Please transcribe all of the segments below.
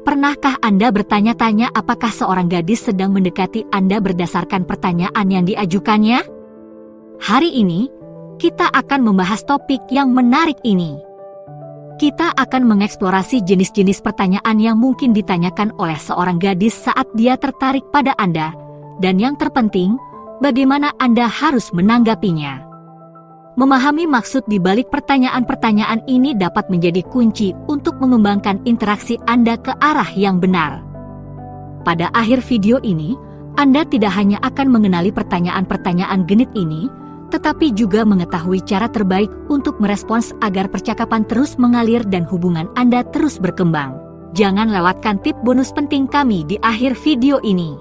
Pernahkah Anda bertanya-tanya apakah seorang gadis sedang mendekati Anda berdasarkan pertanyaan yang diajukannya? Hari ini, kita akan membahas topik yang menarik ini. Kita akan mengeksplorasi jenis-jenis pertanyaan yang mungkin ditanyakan oleh seorang gadis saat dia tertarik pada Anda, dan yang terpenting, bagaimana Anda harus menanggapinya. Memahami maksud di balik pertanyaan-pertanyaan ini dapat menjadi kunci untuk mengembangkan interaksi Anda ke arah yang benar. Pada akhir video ini, Anda tidak hanya akan mengenali pertanyaan-pertanyaan genit ini, tetapi juga mengetahui cara terbaik untuk merespons agar percakapan terus mengalir dan hubungan Anda terus berkembang. Jangan lewatkan tip bonus penting kami di akhir video ini.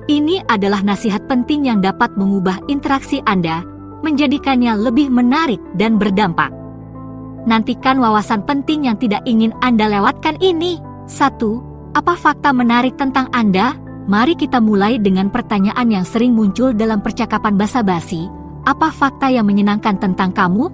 Ini adalah nasihat penting yang dapat mengubah interaksi Anda, menjadikannya lebih menarik dan berdampak. Nantikan wawasan penting yang tidak ingin Anda lewatkan ini. 1. Apa fakta menarik tentang Anda? Mari kita mulai dengan pertanyaan yang sering muncul dalam percakapan basa-basi. Apa fakta yang menyenangkan tentang kamu?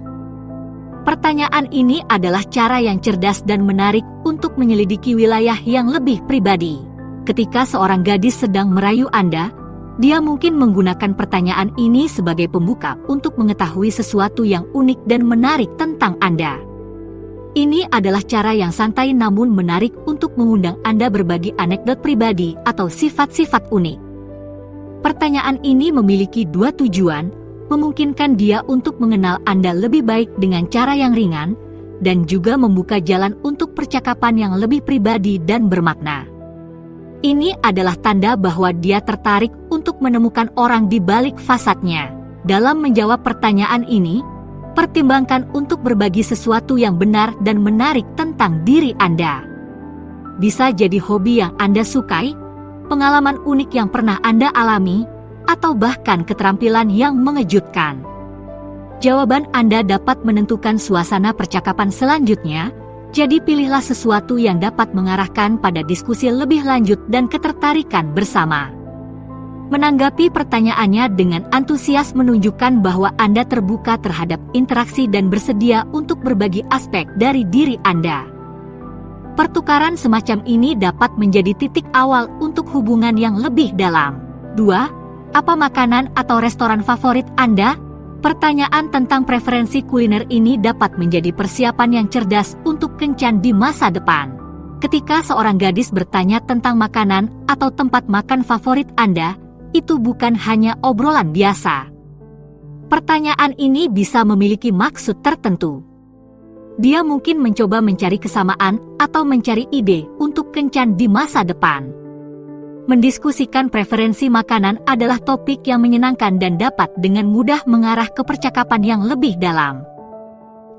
Pertanyaan ini adalah cara yang cerdas dan menarik untuk menyelidiki wilayah yang lebih pribadi. Ketika seorang gadis sedang merayu Anda, dia mungkin menggunakan pertanyaan ini sebagai pembuka untuk mengetahui sesuatu yang unik dan menarik tentang Anda. Ini adalah cara yang santai namun menarik untuk mengundang Anda berbagi anekdot pribadi atau sifat-sifat unik. Pertanyaan ini memiliki dua tujuan, memungkinkan dia untuk mengenal Anda lebih baik dengan cara yang ringan, dan juga membuka jalan untuk percakapan yang lebih pribadi dan bermakna. Ini adalah tanda bahwa dia tertarik untuk menemukan orang di balik fasadnya. Dalam menjawab pertanyaan ini, pertimbangkan untuk berbagi sesuatu yang benar dan menarik tentang diri Anda. Bisa jadi hobi yang Anda sukai, pengalaman unik yang pernah Anda alami, atau bahkan keterampilan yang mengejutkan. Jawaban Anda dapat menentukan suasana percakapan selanjutnya. Jadi pilihlah sesuatu yang dapat mengarahkan pada diskusi lebih lanjut dan ketertarikan bersama. Menanggapi pertanyaannya dengan antusias menunjukkan bahwa Anda terbuka terhadap interaksi dan bersedia untuk berbagi aspek dari diri Anda. Pertukaran semacam ini dapat menjadi titik awal untuk hubungan yang lebih dalam. 2. Apa makanan atau restoran favorit Anda? Pertanyaan tentang preferensi kuliner ini dapat menjadi persiapan yang cerdas untuk kencan di masa depan. Ketika seorang gadis bertanya tentang makanan atau tempat makan favorit Anda, itu bukan hanya obrolan biasa. Pertanyaan ini bisa memiliki maksud tertentu. Dia mungkin mencoba mencari kesamaan atau mencari ide untuk kencan di masa depan. Mendiskusikan preferensi makanan adalah topik yang menyenangkan dan dapat dengan mudah mengarah ke percakapan yang lebih dalam.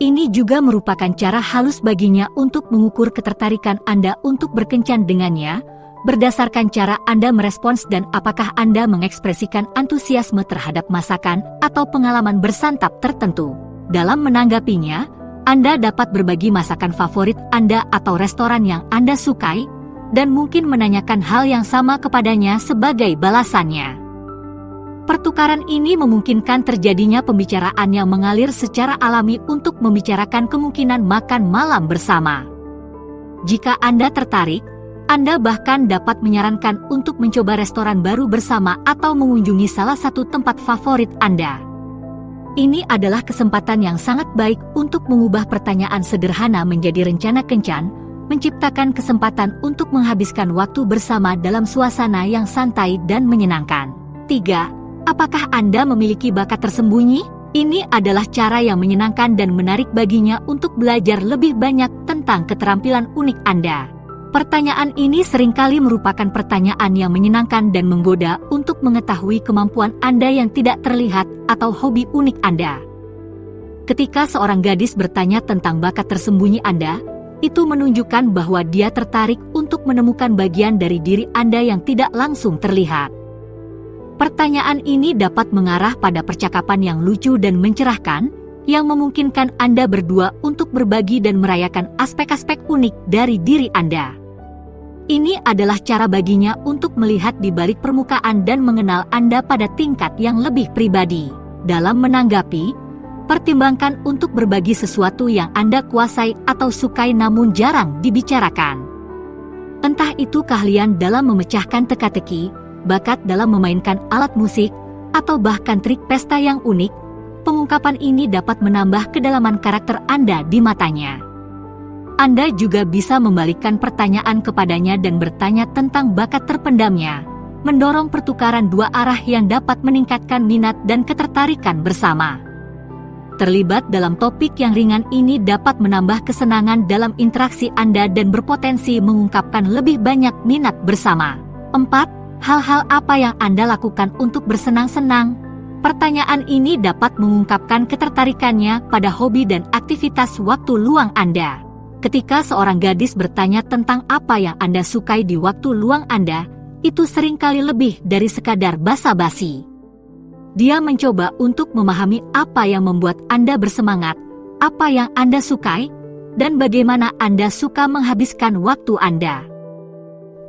Ini juga merupakan cara halus baginya untuk mengukur ketertarikan Anda untuk berkencan dengannya, berdasarkan cara Anda merespons dan apakah Anda mengekspresikan antusiasme terhadap masakan atau pengalaman bersantap tertentu. Dalam menanggapinya, Anda dapat berbagi masakan favorit Anda atau restoran yang Anda sukai, dan mungkin menanyakan hal yang sama kepadanya sebagai balasannya. Pertukaran ini memungkinkan terjadinya pembicaraan yang mengalir secara alami untuk membicarakan kemungkinan makan malam bersama. Jika Anda tertarik, Anda bahkan dapat menyarankan untuk mencoba restoran baru bersama atau mengunjungi salah satu tempat favorit Anda. Ini adalah kesempatan yang sangat baik untuk mengubah pertanyaan sederhana menjadi rencana kencan, menciptakan kesempatan untuk menghabiskan waktu bersama dalam suasana yang santai dan menyenangkan. 3. Apakah Anda memiliki bakat tersembunyi? Ini adalah cara yang menyenangkan dan menarik baginya untuk belajar lebih banyak tentang keterampilan unik Anda. Pertanyaan ini seringkali merupakan pertanyaan yang menyenangkan dan menggoda untuk mengetahui kemampuan Anda yang tidak terlihat atau hobi unik Anda. Ketika seorang gadis bertanya tentang bakat tersembunyi Anda, itu menunjukkan bahwa dia tertarik untuk menemukan bagian dari diri Anda yang tidak langsung terlihat. Pertanyaan ini dapat mengarah pada percakapan yang lucu dan mencerahkan, yang memungkinkan Anda berdua untuk berbagi dan merayakan aspek-aspek unik dari diri Anda. Ini adalah cara baginya untuk melihat di balik permukaan dan mengenal Anda pada tingkat yang lebih pribadi. Dalam menanggapi, pertimbangkan untuk berbagi sesuatu yang Anda kuasai atau sukai namun jarang dibicarakan. Entah itu keahlian dalam memecahkan teka-teki, bakat dalam memainkan alat musik, atau bahkan trik pesta yang unik, pengungkapan ini dapat menambah kedalaman karakter Anda di matanya. Anda juga bisa membalikkan pertanyaan kepadanya dan bertanya tentang bakat terpendamnya, mendorong pertukaran dua arah yang dapat meningkatkan minat dan ketertarikan bersama. Terlibat dalam topik yang ringan ini dapat menambah kesenangan dalam interaksi Anda dan berpotensi mengungkapkan lebih banyak minat bersama. 4. Hal-hal apa yang Anda lakukan untuk bersenang-senang? Pertanyaan ini dapat mengungkapkan ketertarikannya pada hobi dan aktivitas waktu luang Anda. Ketika seorang gadis bertanya tentang apa yang Anda sukai di waktu luang Anda, itu seringkali lebih dari sekadar basa-basi. Dia mencoba untuk memahami apa yang membuat Anda bersemangat, apa yang Anda sukai, dan bagaimana Anda suka menghabiskan waktu Anda.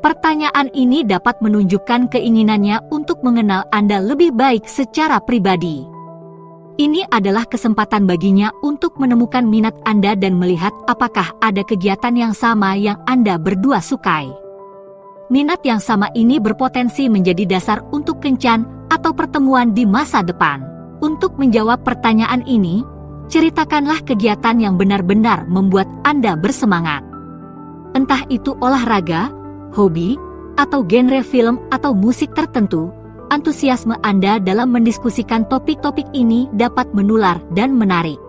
Pertanyaan ini dapat menunjukkan keinginannya untuk mengenal Anda lebih baik secara pribadi. Ini adalah kesempatan baginya untuk menemukan minat Anda dan melihat apakah ada kegiatan yang sama yang Anda berdua sukai. Minat yang sama ini berpotensi menjadi dasar untuk kencan atau pertemuan di masa depan. Untuk menjawab pertanyaan ini, ceritakanlah kegiatan yang benar-benar membuat Anda bersemangat. Entah itu olahraga, hobi, atau genre film atau musik tertentu, antusiasme Anda dalam mendiskusikan topik-topik ini dapat menular dan menarik.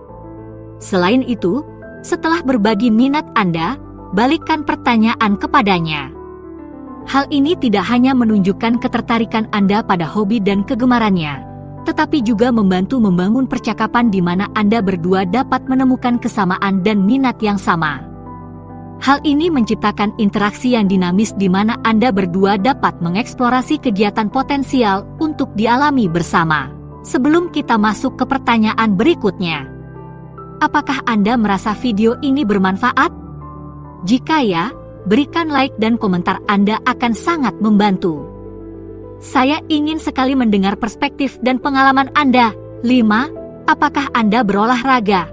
Selain itu, setelah berbagi minat Anda, balikkan pertanyaan kepadanya. Hal ini tidak hanya menunjukkan ketertarikan Anda pada hobi dan kegemarannya, tetapi juga membantu membangun percakapan di mana Anda berdua dapat menemukan kesamaan dan minat yang sama. Hal ini menciptakan interaksi yang dinamis di mana Anda berdua dapat mengeksplorasi kegiatan potensial untuk dialami bersama. Sebelum kita masuk ke pertanyaan berikutnya, apakah Anda merasa video ini bermanfaat? Jika ya, berikan like dan komentar Anda akan sangat membantu. Saya ingin sekali mendengar perspektif dan pengalaman Anda. 5. Apakah Anda berolahraga?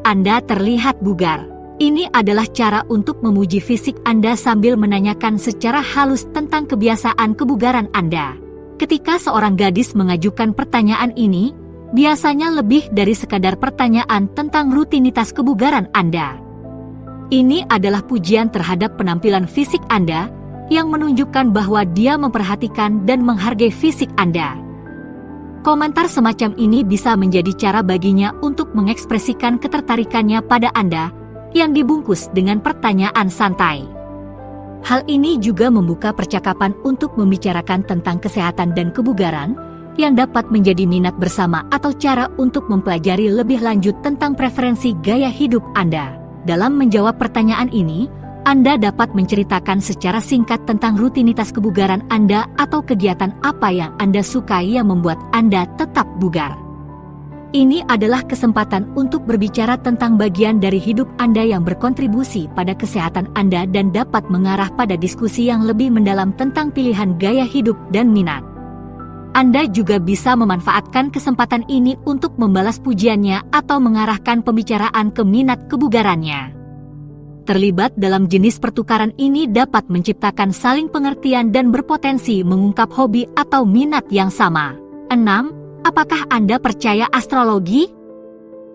Anda terlihat bugar. Ini adalah cara untuk memuji fisik Anda sambil menanyakan secara halus tentang kebiasaan kebugaran Anda. Ketika seorang gadis mengajukan pertanyaan ini, biasanya lebih dari sekadar pertanyaan tentang rutinitas kebugaran Anda. Ini adalah pujian terhadap penampilan fisik Anda yang menunjukkan bahwa dia memperhatikan dan menghargai fisik Anda. Komentar semacam ini bisa menjadi cara baginya untuk mengekspresikan ketertarikannya pada Anda yang dibungkus dengan pertanyaan santai. Hal ini juga membuka percakapan untuk membicarakan tentang kesehatan dan kebugaran yang dapat menjadi minat bersama atau cara untuk mempelajari lebih lanjut tentang preferensi gaya hidup Anda. Dalam menjawab pertanyaan ini, Anda dapat menceritakan secara singkat tentang rutinitas kebugaran Anda atau kegiatan apa yang Anda sukai yang membuat Anda tetap bugar. Ini adalah kesempatan untuk berbicara tentang bagian dari hidup Anda yang berkontribusi pada kesehatan Anda dan dapat mengarah pada diskusi yang lebih mendalam tentang pilihan gaya hidup dan minat. Anda juga bisa memanfaatkan kesempatan ini untuk membalas pujiannya atau mengarahkan pembicaraan ke minat kebugarannya. Terlibat dalam jenis pertukaran ini dapat menciptakan saling pengertian dan berpotensi mengungkap hobi atau minat yang sama. 6. Apakah Anda percaya astrologi?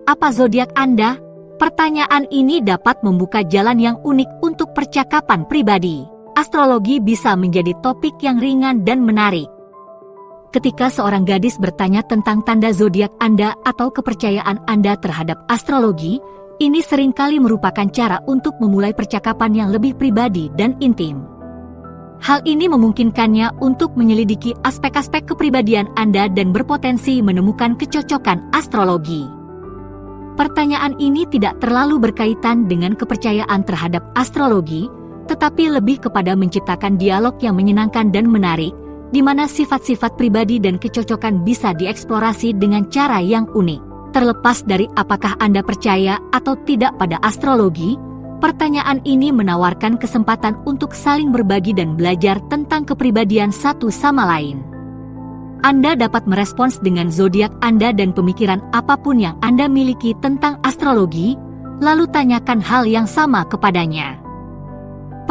Apa zodiak Anda? Pertanyaan ini dapat membuka jalan yang unik untuk percakapan pribadi. Astrologi bisa menjadi topik yang ringan dan menarik. Ketika seorang gadis bertanya tentang tanda zodiak Anda atau kepercayaan Anda terhadap astrologi, ini seringkali merupakan cara untuk memulai percakapan yang lebih pribadi dan intim. Hal ini memungkinkannya untuk menyelidiki aspek-aspek kepribadian Anda dan berpotensi menemukan kecocokan astrologi. Pertanyaan ini tidak terlalu berkaitan dengan kepercayaan terhadap astrologi, tetapi lebih kepada menciptakan dialog yang menyenangkan dan menarik, di mana sifat-sifat pribadi dan kecocokan bisa dieksplorasi dengan cara yang unik. Terlepas dari apakah Anda percaya atau tidak pada astrologi, pertanyaan ini menawarkan kesempatan untuk saling berbagi dan belajar tentang kepribadian satu sama lain. Anda dapat merespons dengan zodiak Anda dan pemikiran apapun yang Anda miliki tentang astrologi, lalu tanyakan hal yang sama kepadanya.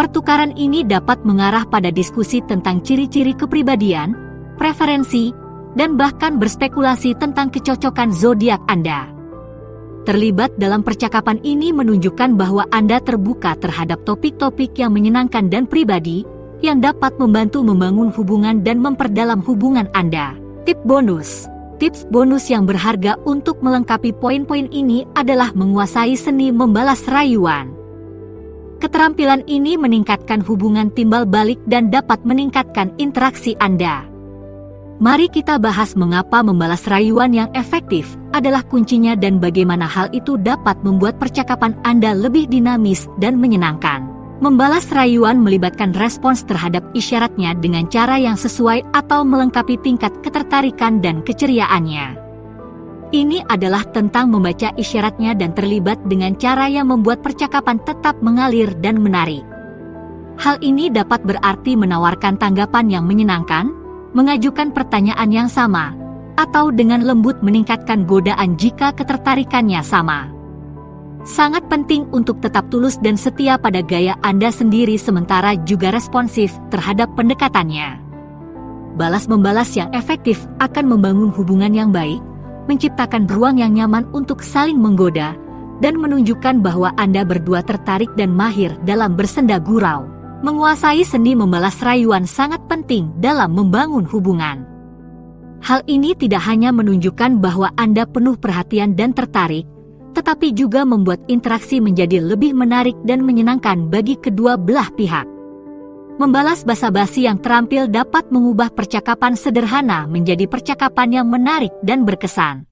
Pertukaran ini dapat mengarah pada diskusi tentang ciri-ciri kepribadian, preferensi, dan bahkan berspekulasi tentang kecocokan zodiak Anda. Terlibat dalam percakapan ini menunjukkan bahwa Anda terbuka terhadap topik-topik yang menyenangkan dan pribadi, yang dapat membantu membangun hubungan dan memperdalam hubungan Anda. Tips bonus yang berharga untuk melengkapi poin-poin ini adalah menguasai seni membalas rayuan. Keterampilan ini meningkatkan hubungan timbal balik dan dapat meningkatkan interaksi Anda. Mari kita bahas mengapa membalas rayuan yang efektif adalah kuncinya dan bagaimana hal itu dapat membuat percakapan Anda lebih dinamis dan menyenangkan. Membalas rayuan melibatkan respons terhadap isyaratnya dengan cara yang sesuai atau melengkapi tingkat ketertarikan dan keceriaannya. Ini adalah tentang membaca isyaratnya dan terlibat dengan cara yang membuat percakapan tetap mengalir dan menarik. Hal ini dapat berarti menawarkan tanggapan yang menyenangkan, mengajukan pertanyaan yang sama, atau dengan lembut meningkatkan godaan jika ketertarikannya sama. Sangat penting untuk tetap tulus dan setia pada gaya Anda sendiri sementara juga responsif terhadap pendekatannya. Balas-membalas yang efektif akan membangun hubungan yang baik, menciptakan ruang yang nyaman untuk saling menggoda, dan menunjukkan bahwa Anda berdua tertarik dan mahir dalam bersenda gurau. Menguasai seni membalas rayuan sangat penting dalam membangun hubungan. Hal ini tidak hanya menunjukkan bahwa Anda penuh perhatian dan tertarik, tetapi juga membuat interaksi menjadi lebih menarik dan menyenangkan bagi kedua belah pihak. Membalas basa-basi yang terampil dapat mengubah percakapan sederhana menjadi percakapan yang menarik dan berkesan.